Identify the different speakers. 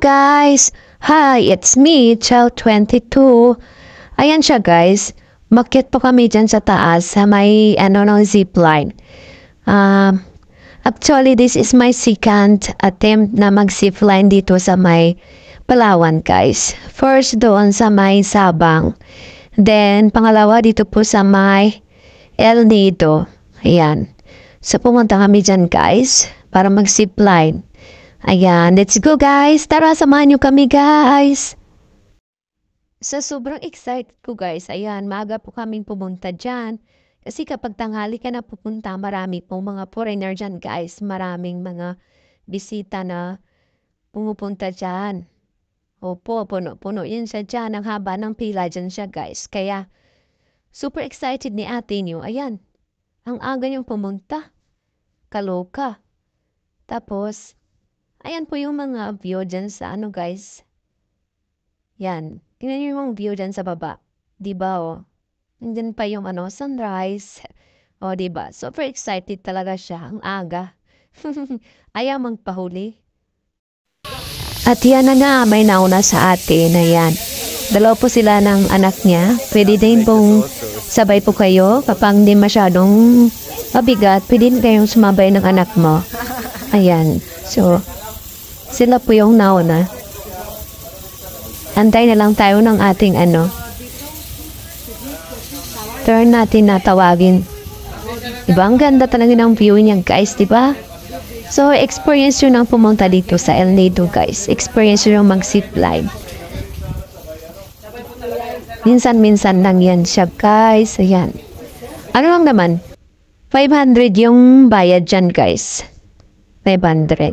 Speaker 1: guys! Hi, it's me, Chow22. Ayan siya guys. Makyat po kami dyan sa taas sa may zipline. Actually, this is my second attempt na mag-zipline dito sa may Palawan guys. First doon sa may Sabang. Then, pangalawa dito po sa may El Nido. Ayan. So, pumunta kami dyan guys para mag-zipline. Ayan, let's go guys. Tara, samahan nyo kami guys. Sa sobrang excited ko guys, ayan, maaga po kaming pumunta dyan. Kasi kapag tanghali ka na pupunta, marami pong mga foreigner dyan guys. Maraming mga bisita na pumupunta dyan. Opo, puno-puno yun siya dyan. Ang haba ng pila dyan siya guys. Kaya, super excited ni ate nyo. Ayan, ang aga niyong pumunta. Kaloka. Tapos, ayan po yung mga view dyan sa guys. Yan. Tingnan nyo yung view dyan sa baba. Diba oh? Nandyan pa yung sunrise. O diba? Super excited talaga siya. Ang aga. Ayaw magpahuli. At yan na nga, may nauna sa atin na yan. Dalawa po sila ng anak niya. Pwede din pong sabay po kayo. Kapag hindi masyadong mabigat, pwede din kayong sumabay ng anak mo. Ayan. So, sila po yung nauna. Antay na lang tayo ng ating turn natin na tawagin. Diba? Ang ganda talaga ng view niya guys, diba? So, experience yun ang pumunta dito sa El Nido guys. Experience yun ang mag-zipline. Minsan-minsan lang yan siya guys. Ayan. Ano lang naman? 500 yung bayad dyan guys. 500.